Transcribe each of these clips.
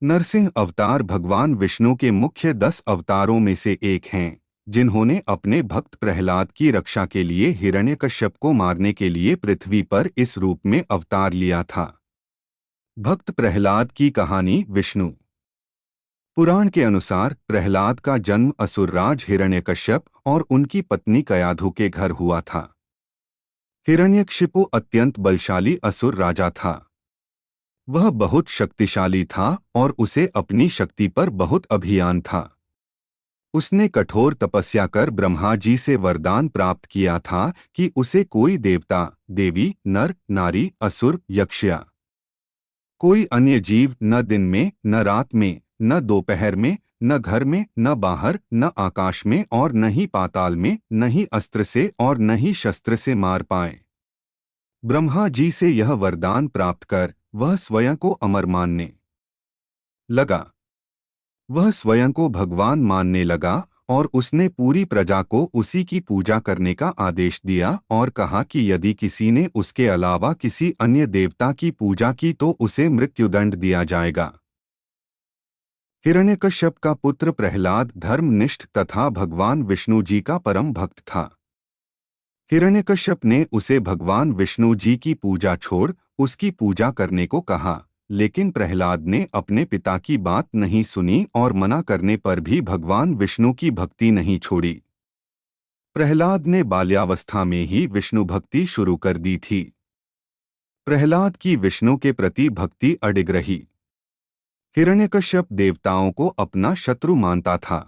नरसिंह अवतार भगवान विष्णु के मुख्य 10 अवतारों में से एक हैं, जिन्होंने अपने भक्त प्रहलाद की रक्षा के लिए हिरण्यकश्यप को मारने के लिए पृथ्वी पर इस रूप में अवतार लिया था। भक्त प्रहलाद की कहानी। विष्णु पुराण के अनुसार प्रहलाद का जन्म असुरराज हिरण्यकश्यप और उनकी पत्नी कयाधु के घर हुआ था। हिरण्यकशिपु अत्यंत बलशाली असुर राजा था। वह बहुत शक्तिशाली था और उसे अपनी शक्ति पर बहुत अभिमान था। उसने कठोर तपस्या कर ब्रह्मा जी से वरदान प्राप्त किया था कि उसे कोई देवता, देवी, नर, नारी, असुर, यक्षया, कोई अन्य जीव न दिन में, न रात में, न दोपहर में, न घर में, न बाहर, न आकाश में और न ही पाताल में, न ही अस्त्र से और न ही शस्त्र से मार पाए। ब्रह्मा जी से यह वरदान प्राप्त कर वह स्वयं को अमर मानने लगा। वह स्वयं को भगवान मानने लगा और उसने पूरी प्रजा को उसी की पूजा करने का आदेश दिया और कहा कि यदि किसी ने उसके अलावा किसी अन्य देवता की पूजा की तो उसे मृत्युदंड दिया जाएगा। हिरण्यकश्यप का पुत्र प्रहलाद धर्मनिष्ठ तथा भगवान विष्णु जी का परम भक्त था। हिरण्यकश्यप ने उसे भगवान विष्णु जी की पूजा छोड़ उसकी पूजा करने को कहा, लेकिन प्रहलाद ने अपने पिता की बात नहीं सुनी और मना करने पर भी भगवान विष्णु की भक्ति नहीं छोड़ी। प्रहलाद ने बाल्यावस्था में ही विष्णु भक्ति शुरू कर दी थी। प्रहलाद की विष्णु के प्रति भक्ति अडिग रही। हिरण्यकश्यप देवताओं को अपना शत्रु मानता था।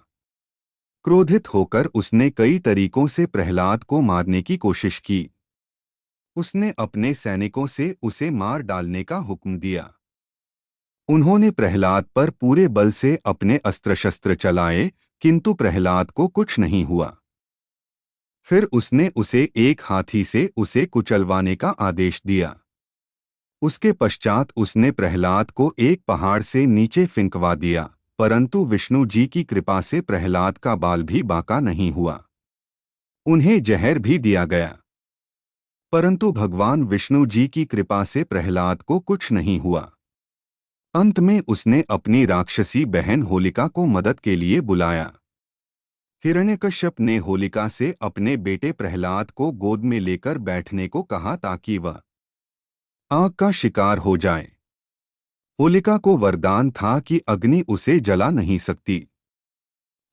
क्रोधित होकर उसने कई तरीकों से प्रहलाद को मारने की कोशिश की। उसने अपने सैनिकों से उसे मार डालने का हुक्म दिया। उन्होंने प्रहलाद पर पूरे बल से अपने अस्त्र शस्त्र चलाए, किंतु प्रहलाद को कुछ नहीं हुआ। फिर उसने उसे एक हाथी से उसे कुचलवाने का आदेश दिया। उसके पश्चात उसने प्रहलाद को एक पहाड़ से नीचे फिंकवा दिया, परंतु विष्णु जी की कृपा से प्रहलाद का बाल भी बांका नहीं हुआ। उन्हें जहर भी दिया गया, परंतु भगवान विष्णु जी की कृपा से प्रहलाद को कुछ नहीं हुआ। अंत में उसने अपनी राक्षसी बहन होलिका को मदद के लिए बुलाया। हिरण्यकश्यप ने होलिका से अपने बेटे प्रहलाद को गोद में लेकर बैठने को कहा ताकि वह आग का शिकार हो जाए। होलिका को वरदान था कि अग्नि उसे जला नहीं सकती।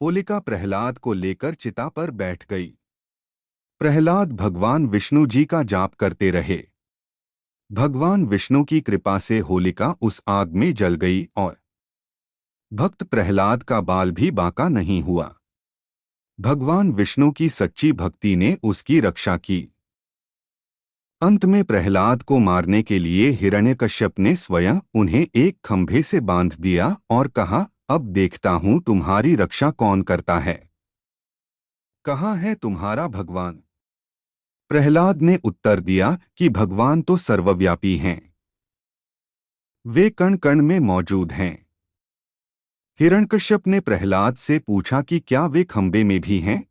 होलिका प्रहलाद को लेकर चिता पर बैठ गई। प्रहलाद भगवान विष्णु जी का जाप करते रहे। भगवान विष्णु की कृपा से होलिका उस आग में जल गई और भक्त प्रहलाद का बाल भी बांका नहीं हुआ। भगवान विष्णु की सच्ची भक्ति ने उसकी रक्षा की। अंत में प्रहलाद को मारने के लिए हिरण्यकश्यप ने स्वयं उन्हें एक खंभे से बांध दिया और कहा, अब देखता हूं तुम्हारी रक्षा कौन करता है। कहाँ है तुम्हारा भगवान? प्रहलाद ने उत्तर दिया कि भगवान तो सर्वव्यापी हैं। वे कण कण में मौजूद हैं। हिरण्यकश्यप ने प्रहलाद से पूछा कि क्या वे खंबे में भी हैं?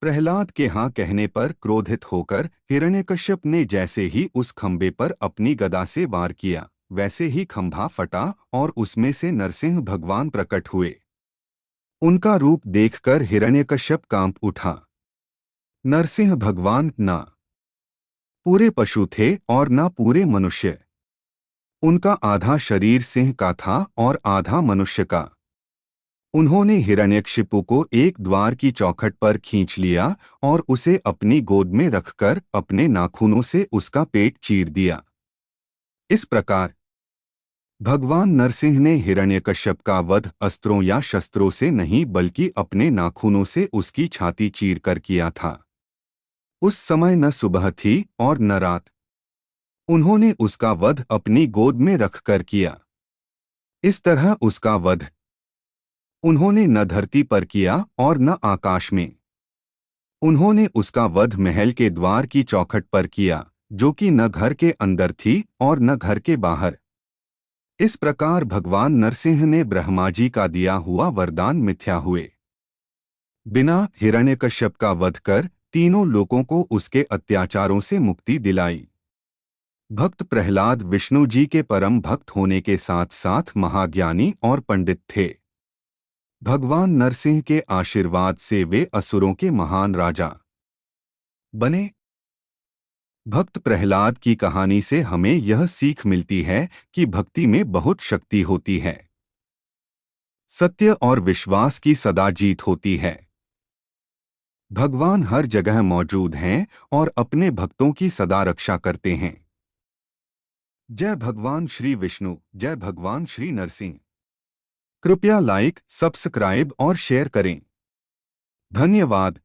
प्रहलाद के हाँ कहने पर क्रोधित होकर हिरण्यकश्यप ने जैसे ही उस खंबे पर अपनी गदा से वार किया, वैसे ही खंभा फटा और उसमें से नरसिंह भगवान प्रकट हुए। उनका रूप देखकर हिरण्यकश्यप कांप उठा। नरसिंह भगवान न पूरे पशु थे और न पूरे मनुष्य। उनका आधा शरीर सिंह का था और आधा मनुष्य का। उन्होंने हिरण्यकशिपु को एक द्वार की चौखट पर खींच लिया और उसे अपनी गोद में रखकर अपने नाखूनों से उसका पेट चीर दिया। इस प्रकार भगवान नरसिंह ने हिरण्यकश्यप का वध अस्त्रों या शस्त्रों से नहीं बल्कि अपने नाखूनों से उसकी छाती चीर कर किया था। उस समय न सुबह थी और न रात। उन्होंने उसका वध अपनी गोद में रखकर किया। इस तरह उसका वध उन्होंने न धरती पर किया और न आकाश में। उन्होंने उसका वध महल के द्वार की चौखट पर किया, जो कि न घर के अंदर थी और न घर के बाहर। इस प्रकार भगवान नरसिंह ने ब्रह्मा जी का दिया हुआ वरदान मिथ्या हुए। बिना हिरण्यकश्यप का वध कर तीनों लोगों को उसके अत्याचारों से मुक्ति दिलाई। भक्त प्रहलाद विष्णु जी के परम भक्त होने के साथ साथ महाज्ञानी और पंडित थे। भगवान नरसिंह के आशीर्वाद से वे असुरों के महान राजा बने। भक्त प्रहलाद की कहानी से हमें यह सीख मिलती है कि भक्ति में बहुत शक्ति होती है। सत्य और विश्वास की सदा जीत होती है। भगवान हर जगह मौजूद हैं और अपने भक्तों की सदा रक्षा करते हैं। जय भगवान श्री विष्णु, जय भगवान श्री नरसिंह। कृपया लाइक, सब्सक्राइब और शेयर करें। धन्यवाद।